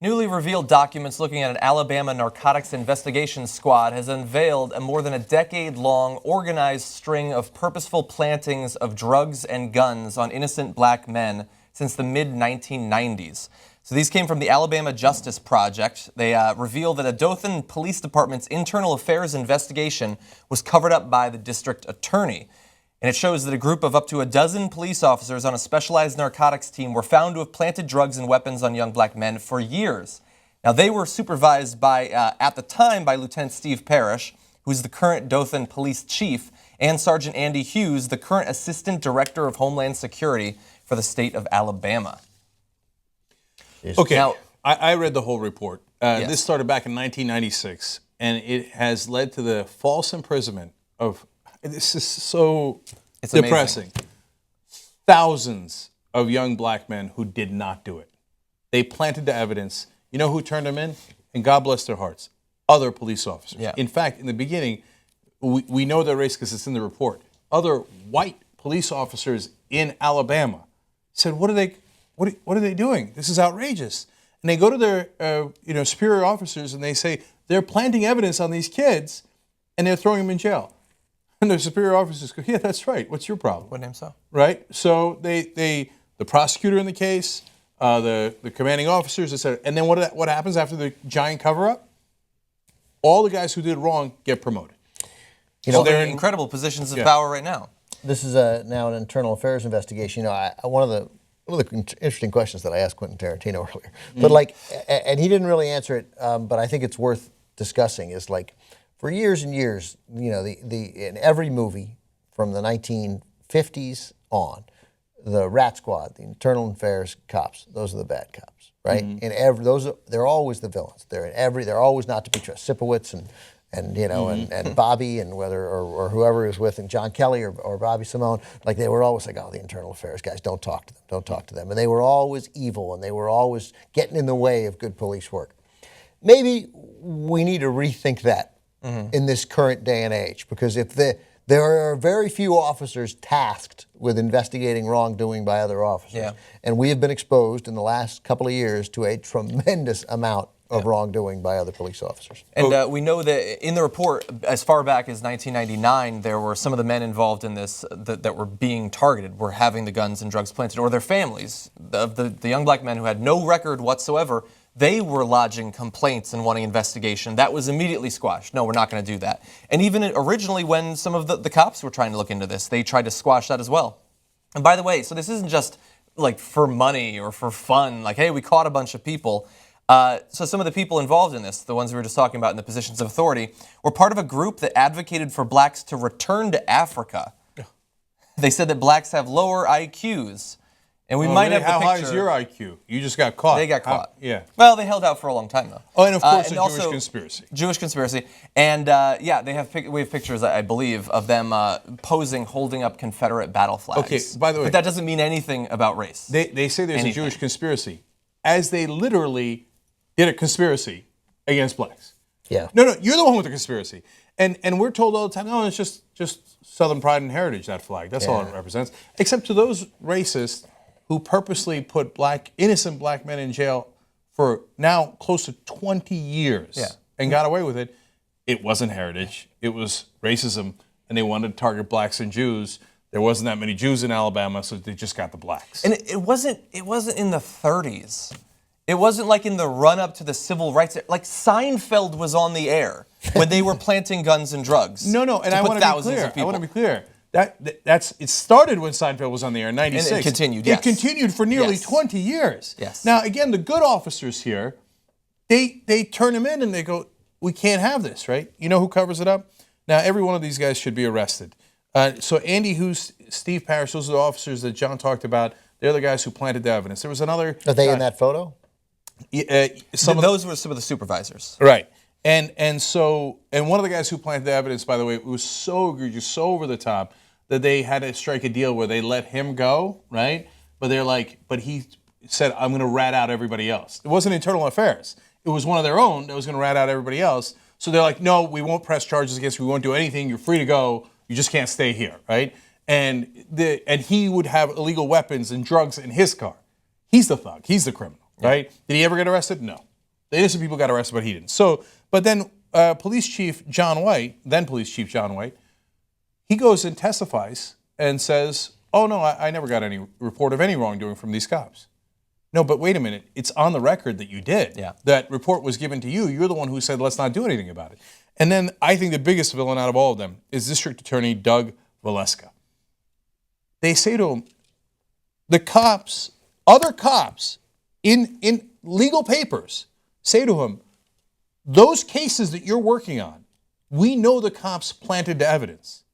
Newly revealed documents looking at an Alabama narcotics investigation squad has unveiled a more than a decade-long organized string of purposeful plantings of drugs and guns on innocent black men since the mid-1990s. So these came from the Alabama Justice Project. They reveal that a Dothan Police Department's internal affairs investigation was covered up by the district attorney. And it shows that a group of up to a dozen police officers on a specialized narcotics team were found to have planted drugs and weapons on young black men for years. Now, they were supervised by, at the time, by Lieutenant Steve Parrish, who's the current Dothan police chief, and Sergeant Andy Hughes, the current assistant director of Homeland Security for the state of Alabama. Okay, now, I read the whole report. Yes. This started back in 1996, and it has led to the false imprisonment of, this is so depressing, thousands of young black men who did not do it. They planted the evidence. You know who turned them in? And God bless their hearts, other police officers. Yeah. In fact, in the beginning, we know their race because it's in the report. Other white police officers in Alabama said, what are they doing? This is outrageous. And they go to their superior officers and they say, they're planting evidence on these kids and they're throwing them in jail. And their superior officers go, yeah, that's right. What's your problem? What name so? Right? So the prosecutor in the case, the commanding officers, etc. And then what happens after the giant cover-up? All the guys who did wrong get promoted. You know, they're in incredible positions of power right now. This is now an internal affairs investigation. You know, one of the interesting questions that I asked Quentin Tarantino earlier, but and he didn't really answer it. But I think it's worth discussing. Is like, for years and years, you know, in every movie from the 1950s on, the rat squad, the internal affairs cops, those are the bad cops, right? And they're always the villains. They're always not to be trusted. Sipowicz and Bobby and or whoever he was with, and John Kelly or Bobby Simone, like they were always like, oh, the internal affairs guys, don't talk to them. And they were always evil, and they were always getting in the way of good police work. Maybe we need to rethink that in this current day and age, because there are very few officers tasked with investigating wrongdoing by other officers. And we have been exposed in the last couple of years to a tremendous amount of wrongdoing by other police officers. And we know that in the report, as far back as 1999, there were some of the men involved in this that were being targeted, were having the guns and drugs planted, or their families. The young black men who had no record whatsoever, they were lodging complaints and wanting investigation. That was immediately squashed. No, we're not going to do that. And even originally when some of the cops were trying to look into this, they tried to squash that as well. And by the way, so this isn't just like for money or for fun, like, hey, we caught a bunch of people. So some of the people involved in this, the ones we were just talking about in the positions of authority, were part of a group that advocated for blacks to return to Africa. They said that blacks have lower IQs. And we might have the picture. How high is your IQ? You just got caught. They got caught. Yeah. Well, they held out for a long time, though. Oh, and of course, and a Jewish conspiracy. Jewish conspiracy. And, we have pictures, I believe, of them posing, holding up Confederate battle flags. Okay, by the way. But that doesn't mean anything about race. They say there's a Jewish conspiracy, as they literally did a conspiracy against blacks. Yeah. No, you're the one with the conspiracy. And we're told all the time, no, it's just Southern pride and heritage, that flag. That's all it represents. Except to those racists who purposely put innocent black men in jail for now close to 20 years and got away with it. It wasn't heritage. It was racism, and they wanted to target blacks and Jews. There wasn't that many Jews in Alabama, so they just got the blacks. And it wasn't in the 30s. It wasn't like in the run-up to the civil rights. Like Seinfeld was on the air when they were planting guns and drugs. No, and I want to be clear. It started when Seinfeld was on the air in 96. And it continued, It continued for nearly 20 years. Yes. Now, again, the good officers here, they turn them in and they go, we can't have this, right? You know who covers it up? Now, every one of these guys should be arrested. So Andy Hughes, Steve Parrish, those are the officers that John talked about. They're the guys who planted the evidence. There was another... Are they in that photo? Those were some of the supervisors. Right. And one of the guys who planted the evidence, by the way, it was so egregious, so over the top, that they had to strike a deal where they let him go, right? But he said, I'm going to rat out everybody else. It wasn't internal affairs. It was one of their own that was going to rat out everybody else. So they're like, no, we won't press charges against you. We won't do anything. You're free to go. You just can't stay here, right? And he would have illegal weapons and drugs in his car. He's the thug. He's the criminal, right? Did he ever get arrested? No. The innocent people got arrested, but he didn't. So, but then Police Chief John White, he goes and testifies and says, oh, no, I never got any report of any wrongdoing from these cops. No, but wait a minute. It's on the record that you did. Yeah. That report was given to you. You're the one who said, let's not do anything about it. And then I think the biggest villain out of all of them is District Attorney Doug Valeska. They say to him, the cops, other cops in legal papers say to him, those cases that you're working on, we know the cops planted the evidence.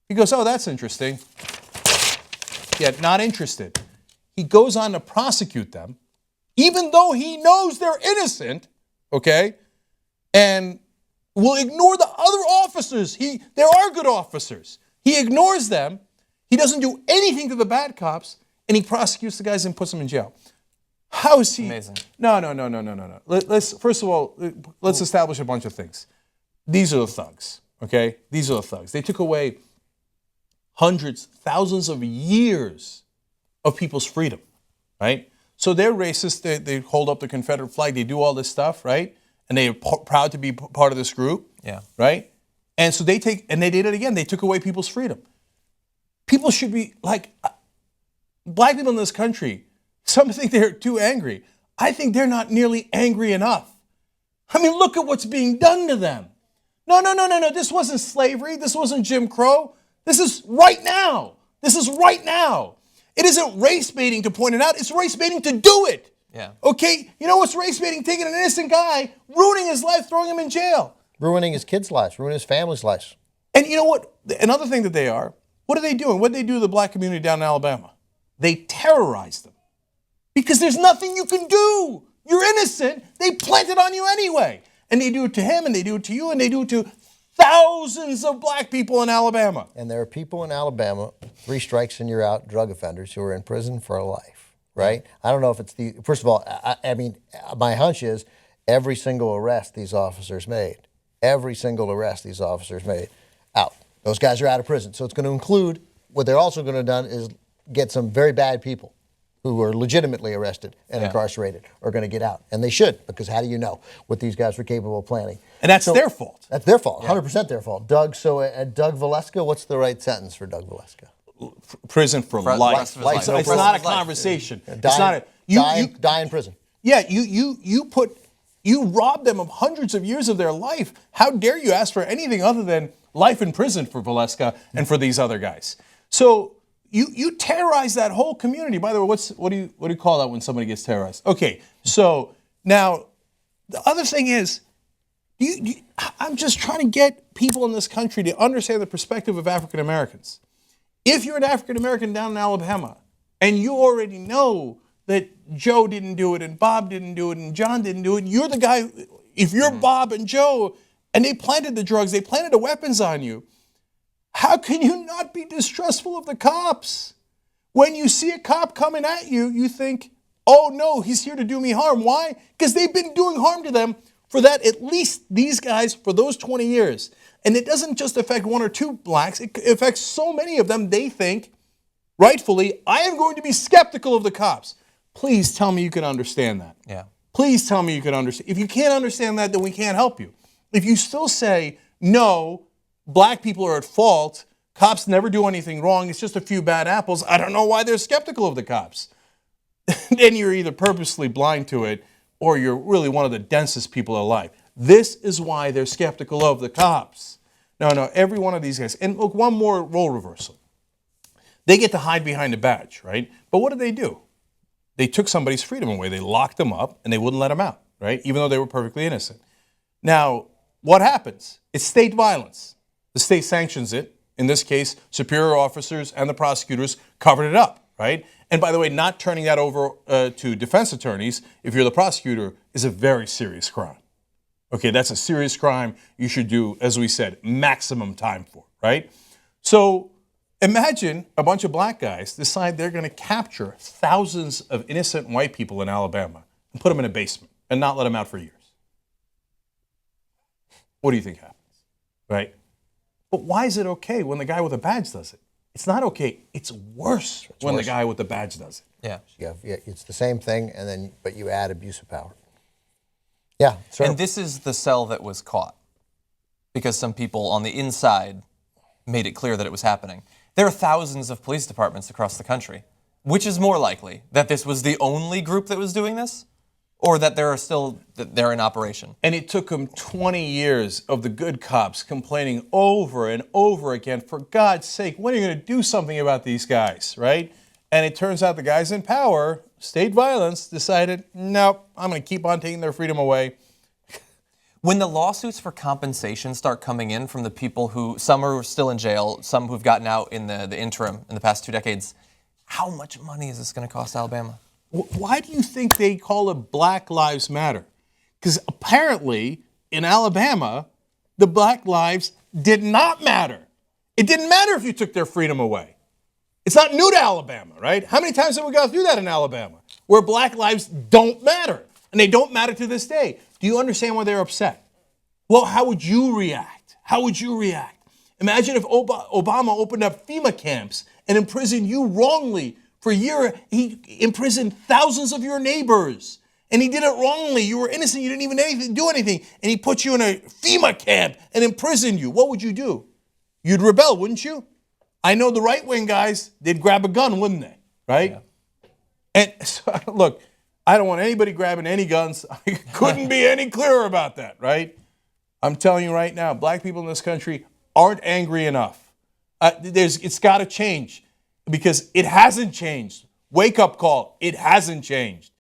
He goes, oh, that's interesting. Yeah, not interested. He goes on to prosecute them, even though he knows they're innocent, okay, and will ignore the other officers. There are good officers. He ignores them. He doesn't do anything to the bad cops, and he prosecutes the guys and puts them in jail. How is he? Amazing. No. First of all, let's establish a bunch of things. These are the thugs, okay? These are the thugs. They took away hundreds, thousands of years of people's freedom, right? So they're racist. They hold up the Confederate flag. They do all this stuff, right? And they are proud to be part of this group, right? And so they did it again. They took away people's freedom. People should be like, black people in this country, some think they're too angry. I think they're not nearly angry enough. I mean, look at what's being done to them. No. This wasn't slavery. This wasn't Jim Crow. This is right now. This is right now. It isn't race baiting to point it out. It's race baiting to do it. Yeah. Okay? You know what's race baiting? Taking an innocent guy, ruining his life, throwing him in jail. Ruining his kids' lives, ruining his family's lives. And you know what? Another thing that they are, what are they doing? What did they do to the black community down in Alabama? They terrorize them. Because there's nothing you can do. You're innocent. They plant it on you anyway. And they do it to him, and they do it to you, and they do it to thousands of black people in Alabama. And there are people in Alabama, 3 strikes and you're out, drug offenders who are in prison for life, right? I don't know if it's first of all, I mean, my hunch is every single arrest these officers made, out. Those guys are out of prison. So it's going to include, what they're also going to have done is get some very bad people who are legitimately arrested and incarcerated are going to get out. And they should, because how do you know what these guys were capable of planning? And that's their fault. That's their fault, 100% their fault. Doug Valeska, what's the right sentence for Doug Valeska? Prison for life. Rest of his life. It's No prison. not a conversation. Die in prison. Yeah, you robbed them of hundreds of years of their life. How dare you ask for anything other than life in prison for Valeska and for these other guys? So you terrorize that whole community. By the way, what do you call that when somebody gets terrorized? Okay, so now the other thing is, I'm just trying to get people in this country to understand the perspective of African Americans. If you're an African American down in Alabama and you already know that Joe didn't do it and Bob didn't do it and John didn't do it, you're the guy. If you're Bob and Joe and they planted the drugs, they planted the weapons on you, how can you not be distrustful of the cops? When you see a cop coming at you, you think, oh no, he's here to do me harm. Why? Because they've been doing harm to them for that, at least these guys, for those 20 years. And it doesn't just affect 1 or 2 blacks, it affects so many of them, they think, rightfully, I am going to be skeptical of the cops. Please tell me you can understand that. Yeah. Please tell me you can understand. If you can't understand that, then we can't help you. If you still say, no, black people are at fault, cops never do anything wrong, it's just a few bad apples, I don't know why they're skeptical of the cops. Then you're either purposely blind to it or you're really one of the densest people alive. This is why they're skeptical of the cops. No, every one of these guys. And look, one more role reversal. They get to hide behind a badge, right? But what do? They took somebody's freedom away. They locked them up and they wouldn't let them out, right? Even though they were perfectly innocent. Now, what happens? It's state violence. The state sanctions it. In this case, superior officers and the prosecutors covered it up, right? And by the way, not turning that over to defense attorneys, if you're the prosecutor, is a very serious crime. Okay, that's a serious crime you should do, as we said, maximum time for, right? So imagine a bunch of black guys decide they're going to capture thousands of innocent white people in Alabama and put them in a basement and not let them out for years. What do you think happens, right? But why is it okay when the guy with a badge does it? It's not okay. It's worse when the guy with the badge does it. Yeah. Yeah, it's the same thing, but you add abuse of power. Yeah. Yeah, sure. And this is the cell that was caught because some people on the inside made it clear that it was happening. There are thousands of police departments across the country. Which is more likely, that this was the only group that was doing this, or that they're in operation? And it took them 20 years of the good cops complaining over and over again, for God's sake, when are you going to do something about these guys, right? And it turns out the guys in power, state violence, decided, nope, I'm going to keep on taking their freedom away. When the lawsuits for compensation start coming in from the people who, some are still in jail, some who've gotten out in the interim in the past 2 decades, how much money is this going to cost Alabama? Why do you think they call it Black Lives Matter? Because apparently in Alabama, the black lives did not matter. It didn't matter if you took their freedom away. It's not new to Alabama, right? How many times have we gone through that in Alabama, where black lives don't matter, and they don't matter to this day? Do you understand why they're upset? Well, how would you react? How would you react? Imagine if Obama opened up FEMA camps and imprisoned you wrongly for a year. He imprisoned thousands of your neighbors, and he did it wrongly. You were innocent. You didn't even do anything, and he put you in a FEMA camp and imprisoned you. What would you do? You'd rebel, wouldn't you? I know the right-wing guys, they'd grab a gun, wouldn't they? Right? Yeah. And so, look, I don't want anybody grabbing any guns. I couldn't be any clearer about that, right? I'm telling you right now, black people in this country aren't angry enough. It's got to change, because it hasn't changed. Wake up call, it hasn't changed.